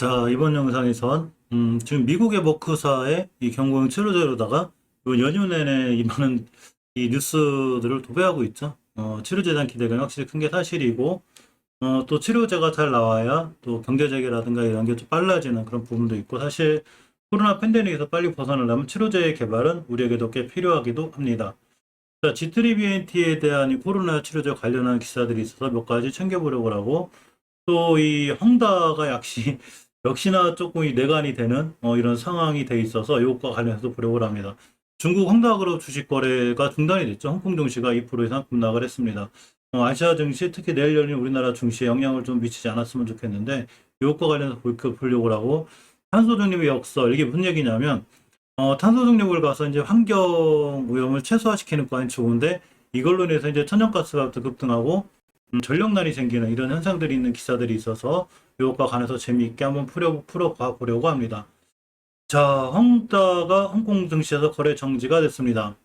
자, 이번 영상에선 지금 미국의 머크사의 이 경고용 치료제로다가 요 연휴 내내 이 많은 이 뉴스들을 도배하고 있죠. 치료제에 대한 기대감이 확실히 큰 게 사실이고, 또 치료제가 잘 나와야 또 경제 재개라든가 이런 게 좀 빨라지는 그런 부분도 있고, 사실 코로나 팬데믹에서 빨리 벗어나려면 치료제의 개발은 우리에게도 꽤 필요하기도 합니다. 자, G3BNT에 대한 이 코로나 치료제 관련한 기사들이 있어서 몇 가지 챙겨보려고 하고, 또 이 헝다가 역시나 조금 이 내관이 되는 이런 상황이 돼 있어서 이것과 관련해서 보려고 합니다. 중국 헝다그룹 주식 거래가 중단이 됐죠. 홍콩 증시가 2% 이상 급락을 했습니다. 아시아 증시, 특히 내일 열린 우리나라 증시에 영향을 좀 미치지 않았으면 좋겠는데 이것과 관련해서 보려고 하고, 탄소 중립의 역설, 이게 무슨 얘기냐면 탄소 중립을 가서 이제 환경 오염을 최소화시키는 거는 좋은데, 이걸로 인해서 이제 천연가스가 급등하고 전력난이 생기는 이런 현상들이 있는 기사들이 있어서 이것과 관해서 재미있게 한번 풀어봐 보려고 합니다. 자, 헝다가 홍콩 증시에서 거래 정지가 됐습니다.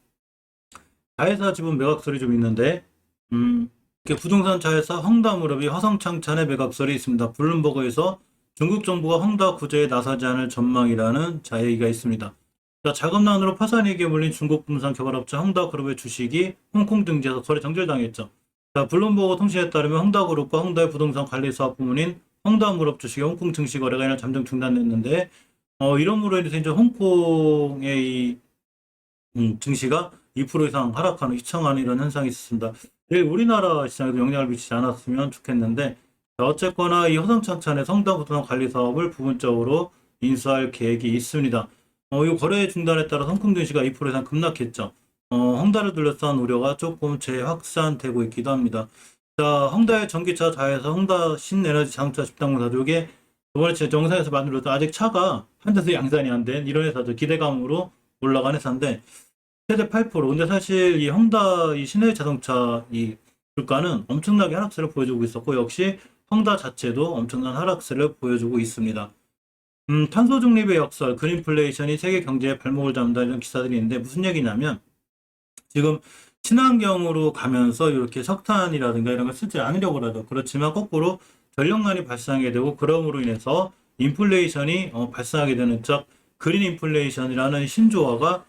자회사 지분 매각설이 좀 있는데, 이렇게 부동산 자회사 헝다무럽이 화성창천의 매각설이 있습니다. 블룸버그에서 중국 정부가 헝다 구제에 나서지 않을 전망이라는 자얘기가 있습니다. 자, 자금난으로 파산위기에 몰린 중국 부동산 개발업체 헝다그룹의 주식이 홍콩 증시에서 거래 정지당했죠. 자, 블룸버그 통신에 따르면 헝다그룹과 헝다의 부동산 관리 사업 부문인 헝다무럽 주식의 홍콩 증시 거래가 이날 잠정 중단됐는데, 이러므로 인해서 이제 홍콩의 이 증시가 2% 이상 하락하는 휘청하는 이런 현상이 있었습니다. 우리나라 시장에도 영향을 미치지 않았으면 좋겠는데, 자, 어쨌거나 이 화성창천의 성당 부동산 관리 사업을 부분적으로 인수할 계획이 있습니다. 이 거래 중단에 따라 홍콩 증시가 2% 이상 급락했죠. 헝다를 둘러싼 우려가 조금 재확산되고 있기도 합니다. 자, 헝다의 전기차 자회사 헝다 신에너지 자동차 집단공사도 이게 저번에 제 영상에서 만들었던 아직 차가 한 대도 양산이 안 된 이런 회사죠. 기대감으로 올라간 회사인데 최대 8%. 근데 사실 이 헝다 이 신의 자동차 이 주가는 엄청나게 하락세를 보여주고 있었고, 역시 헝다 자체도 엄청난 하락세를 보여주고 있습니다. 탄소 중립의 역설, 그린플레이션이 세계 경제에 발목을 잡는다 이런 기사들이 있는데 무슨 얘기냐면, 지금 친환경으로 가면서 이렇게 석탄이라든가 이런 걸 쓰지 않으려고 하죠. 그렇지만 거꾸로 전력난이 발생하게 되고, 그럼으로 인해서 인플레이션이 발생하게 되는, 즉 그린 인플레이션이라는 신조어가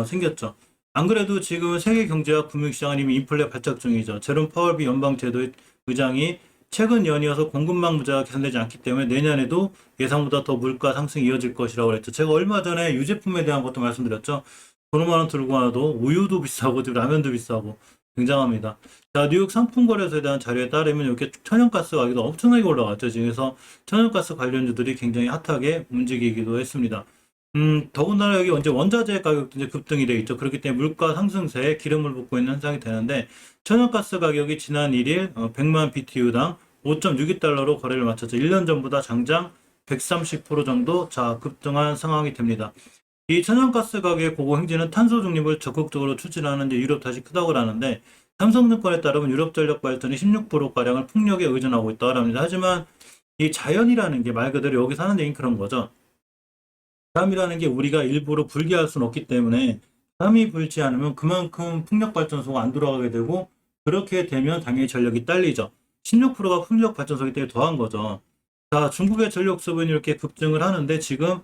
생겼죠. 안 그래도 지금 세계 경제와 금융시장은 이미 인플레 발작 중이죠. 제롬 파월비 연방제도 의장이 최근 연이어서 공급망 문제가 개선되지 않기 때문에 내년에도 예상보다 더 물가 상승이 이어질 것이라고 했죠. 제가 얼마 전에 유제품에 대한 것도 말씀드렸죠. 돈만 원 들고 와도 우유도 비싸고 지금 라면도 비싸고 굉장합니다. 자, 뉴욕 상품거래소에 대한 자료에 따르면 이렇게 천연가스 가격이 엄청나게 올라갔죠. 그래서 천연가스 관련주들이 굉장히 핫하게 움직이기도 했습니다. 더군다나 여기 언제 원자재 가격도 이제 급등이 되어 있죠. 그렇기 때문에 물가 상승세에 기름을 붓고 있는 현상이 되는데, 천연가스 가격이 지난 1일 100만 BTU당 5.62달러로 거래를 마쳤죠. 1년 전보다 장장 130% 정도 급등한 상황이 됩니다. 이 천연가스 가격의 고공행진은 탄소 중립을 적극적으로 추진하는 이제 유럽 탓이 크다고 하는데, 삼성증권에 따르면 유럽 전력 발전이 16%가량을 풍력에 의존하고 있다고 합니다. 하지만 이 자연이라는 게 말 그대로 여기서 하는 얘기는 그런 거죠. 바람이라는 게 우리가 일부러 불게 할 수는 없기 때문에, 바람이 불지 않으면 그만큼 풍력발전소가 안 돌아가게 되고, 그렇게 되면 당연히 전력이 딸리죠. 16%가 풍력발전소이기 때문에 더한 거죠. 자, 중국의 전력 수급이 이렇게 급증을 하는데, 지금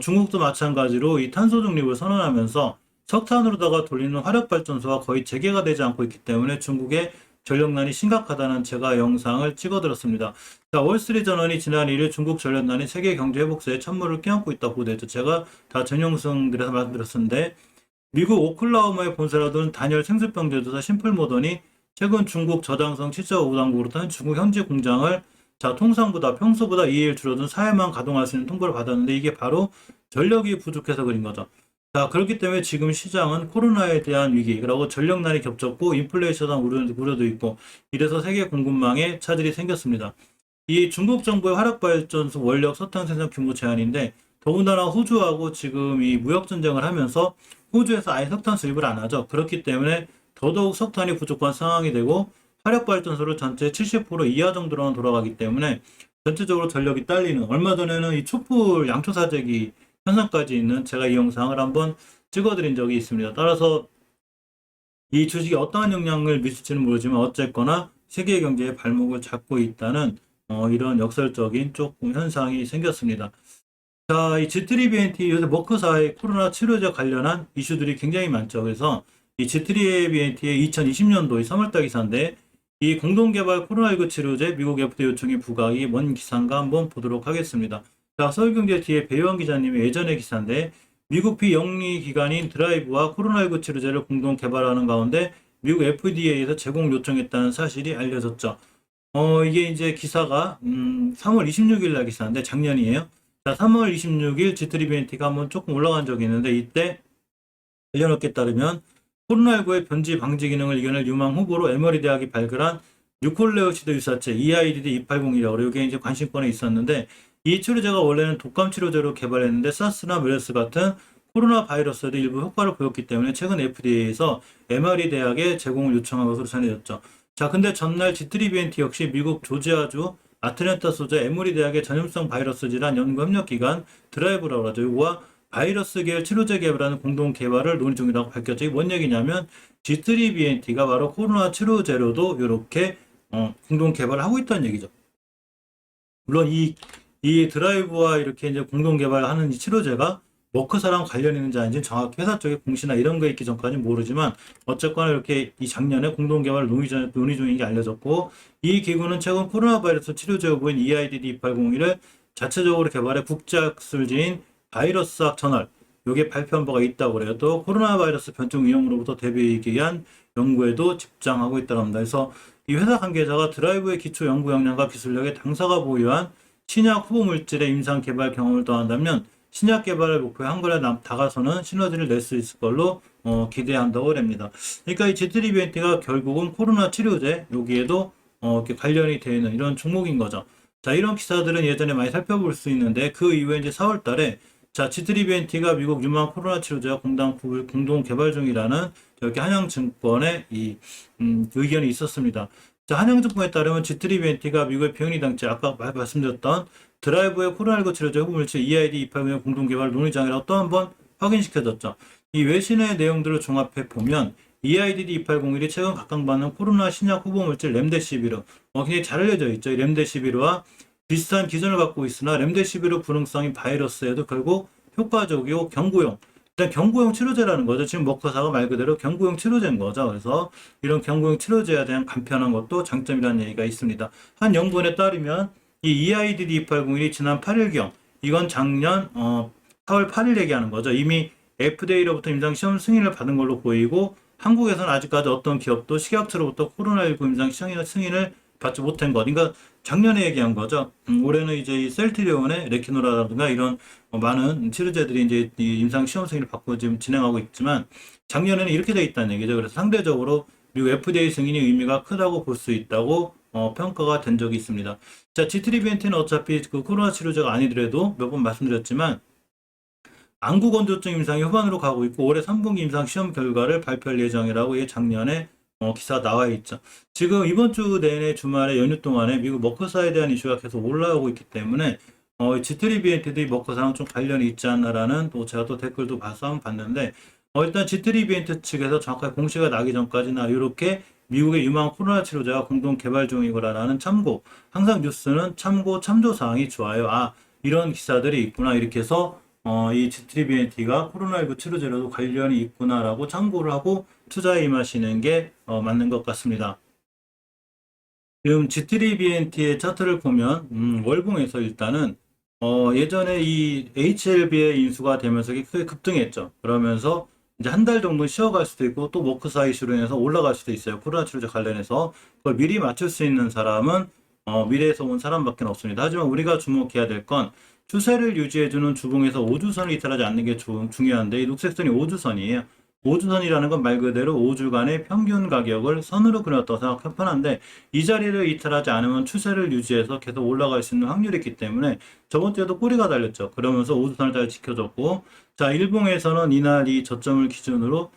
중국도 마찬가지로 이 탄소 중립을 선언하면서 석탄으로다가 돌리는 화력발전소가 거의 재개가 되지 않고 있기 때문에 중국의 전력난이 심각하다는 제가 영상을 찍어드렸습니다. 자, 월스트리트저널이 지난 1일 중국 전력난이 세계 경제 회복세에 찬물을 끼얹고 있다고 보도했죠. 제가 다 전 영상들에서 말씀드렸었는데, 미국 오클라호마의 본사로 둔 단열 생수병 제조사 심플모던이 최근 중국 저장성 7.5당국으로 한 중국 현지 공장을 통상보다 평소보다 2일 줄어든 4일만 가동할 수 있는 통보를 받았는데, 이게 바로 전력이 부족해서 그린 거죠. 자, 그렇기 때문에 지금 시장은 코로나에 대한 위기, 그리고 전력난이 겹쳤고 인플레이션 우려도 있고, 이래서 세계 공급망에 차질이 생겼습니다. 이 중국 정부의 화력발전소 원력 석탄 생산 규모 제한인데, 더군다나 호주하고 지금 이 무역 전쟁을 하면서 호주에서 아예 석탄 수입을 안 하죠. 그렇기 때문에 더더욱 석탄이 부족한 상황이 되고, 화력발전소를 전체 70% 이하 정도로만 돌아가기 때문에 전체적으로 전력이 딸리는, 얼마 전에는 이 촛불 양초 사재기 현상까지 있는, 제가 이 영상을 한번 찍어드린 적이 있습니다. 따라서 이 주식이 어떠한 영향을 미칠지는 모르지만 어쨌거나 세계 경제의 발목을 잡고 있다는 이런 역설적인 조금 현상이 생겼습니다. 자, 이 G3BNT 요새 머크사의 코로나 치료제 관련한 이슈들이 굉장히 많죠. 그래서 이 G3BNT의 2020년도 3월달 기사인데 이 공동개발 코로나19 치료제 미국 FDA 요청이 부각이 뭔 기사인가 한번 보도록 하겠습니다. 자, 서울경제 뒤에 배우원 기자님의 예전의 기사인데 미국 비영리 기관인 드라이브와 코로나19 치료제를 공동 개발하는 가운데 미국 FDA에서 제공 요청했다는 사실이 알려졌죠. 이게 이제 기사가 3월 26일 날 기사인데 작년이에요. 자, 3월 26일 G3BNT가 한번 조금 올라간 적이 있는데 이때 관련 업계에 따르면 코로나19의 변지 방지 기능을 이겨낼 유망 후보로 에머리 대학이 발굴한 뉴클레오시드 유사체 EIDD-2801이라고 이게 이제 관심권에 있었는데 이 치료제가 원래는 독감 치료제로 개발했는데 사스나 메르스 같은 코로나 바이러스에도 일부 효과를 보였기 때문에 최근 FDA에서 에머리 대학에 제공을 요청한 것으로 전해졌죠. 자, 근데 전날 G3BNT 역시 미국 조지아주 아틀랜타 소재 에머리 대학의 전염성 바이러스 질환 연구 협력 기관 드라이브라고 하죠. 이거와 바이러스 계열 치료제 개발하는 공동 개발을 논의 중이라고 밝혔죠. 이게 뭔 얘기냐면 G3BNT가 바로 코로나 치료제로도 이렇게 공동 개발을 하고 있다는 얘기죠. 물론 이 드라이브와 이렇게 이제 공동 개발하는 이 치료제가 머크사랑 관련 있는지 아닌지 정확히 회사 쪽의 공시나 이런 거 있기 전까지는 모르지만 어쨌거나 이렇게 이 작년에 공동 개발 논의 중인 게 알려졌고 이 기구는 최근 코로나 바이러스 치료제 후보인 EIDD-2801을 자체적으로 개발해 국제학술지인 바이러스학 저널 요게 발표한 바가 있다고 그래요. 또 코로나 바이러스 변종 위험으로부터 대비하기 위한 연구에도 집중하고 있다고 합니다. 그래서 이 회사 관계자가 드라이브의 기초 연구 역량과 기술력에 당사가 보유한 신약 후보 물질의 임상 개발 경험을 더한다면 신약 개발을 목표에 한글에 다가서는 시너지를 낼 수 있을 걸로 기대한다고 합니다. 그러니까 이 G3BNT가 결국은 코로나 치료제 여기에도 이렇게 관련이 되어 있는 이런 종목인 거죠. 자, 이런 기사들은 예전에 많이 살펴볼 수 있는데 그 이후에 이제 4월 달에 자, G3BNT가 미국 유망 코로나 치료제와 공동 개발 중이라는 이렇게 한양증권의 이 의견이 있었습니다. 자, 한양증권에 따르면 G3BNT가 미국의 비영리 당체 아까 말씀드렸던 드라이브의 코로나19 치료제 후보물질 EID-2801 공동 개발 논의장이라고 또 한 번 확인시켜졌죠. 이 외신의 내용들을 종합해 보면 EIDD-2801이 최근 각광받는 코로나 신약 후보물질 렘데시비르 굉장히 잘 알려져 있죠. 이 렘데시비르와 비슷한 기전을 갖고 있으나 렘데시비르 불응성인 바이러스에도 결국 효과적이고 경구용 일단 경구용 치료제라는 거죠. 지금 머크사가 말 그대로 경구용 치료제인 거죠. 그래서 이런 경구용 치료제에 대한 간편한 것도 장점이라는 얘기가 있습니다. 한 연구원에 따르면 이 EIDD-2801이 지난 8일경 이건 작년 4월 8일 얘기하는 거죠. 이미 FDA로부터 임상 시험 승인을 받은 걸로 보이고 한국에서는 아직까지 어떤 기업도 식약처로부터 코로나19 임상 승인을 받지 못한 것. 그러니까 작년에 얘기한 거죠. 올해는 이제 이 셀트리온의 레키노라든가 이런 많은 치료제들이 이제 이 임상 시험 승인을 받고 지금 진행하고 있지만 작년에는 이렇게 돼 있다는 얘기죠. 그래서 상대적으로 미국 FDA 승인이 의미가 크다고 볼 수 있다고 평가가 된 적이 있습니다. 자, G3BNT는 어차피 그 코로나 치료제가 아니더라도 몇 번 말씀드렸지만 안구 건조증 임상이 후반으로 가고 있고 올해 3분기 임상 시험 결과를 발표할 예정이라고 이 작년에 기사 나와 있죠. 지금 이번 주 내내 주말에 연휴 동안에 미국 머크사에 대한 이슈가 계속 올라오고 있기 때문에 G3BNT도 이 머크사랑 좀 관련이 있지 않나라는 또 제가 또 댓글도 봐서 한번 봤는데 일단 G3BNT 측에서 정확하게 공시가 나기 전까지나 이렇게 미국의 유망 코로나 치료제가 공동 개발 중이거라는 참고 항상 뉴스는 참조 사항이 좋아요. 아 이런 기사들이 있구나 이렇게 해서 이 G3BNT가 코로나19 치료제로도 관련이 있구나라고 참고를 하고 투자에 임하시는 게 맞는 것 같습니다. 지금 G3BNT의 차트를 보면 월봉에서 일단은 예전에 이 HLB의 인수가 되면서 크게 급등했죠. 그러면서 이제 한 달 정도 쉬어갈 수도 있고 또 머크사 이슈로 인해서 올라갈 수도 있어요. 코로나 치료제 관련해서 그걸 미리 맞출 수 있는 사람은 미래에서 온 사람밖에 없습니다. 하지만 우리가 주목해야 될 건 추세를 유지해주는 주봉에서 5주선을 이탈하지 않는 게 중요한데 이 녹색선이 5주선이에요. 5주선이라는 건 말 그대로 5주간의 평균 가격을 선으로 그렸다고 생각하면 편한데 이 자리를 이탈하지 않으면 추세를 유지해서 계속 올라갈 수 있는 확률이 있기 때문에 저번 주에도 꼬리가 달렸죠. 그러면서 5주선을 잘 지켜줬고 자 일봉에서는 이날 이 저점을 기준으로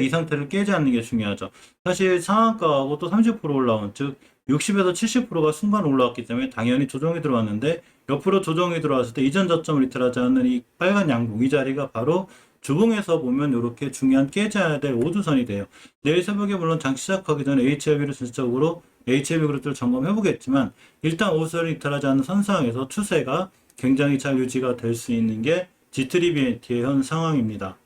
이 상태를 깨지 않는 게 중요하죠. 사실 상한가하고 또 30% 올라온 즉 60에서 70%가 순간 올라왔기 때문에 당연히 조정이 들어왔는데 옆으로 조정이 들어왔을 때 이전 저점을 이탈하지 않는 이 빨간 양봉 이 자리가 바로 주봉에서 보면 이렇게 중요한 깨져야 될 5주선이 돼요. 내일 새벽에 물론 장 시작하기 전에 HLB를 전체적으로 HLB 그룹들을 점검해 보겠지만 일단 5주선이 이탈하지 않는 선상에서 추세가 굉장히 잘 유지가 될 수 있는 게 G3BNT의 현 상황입니다.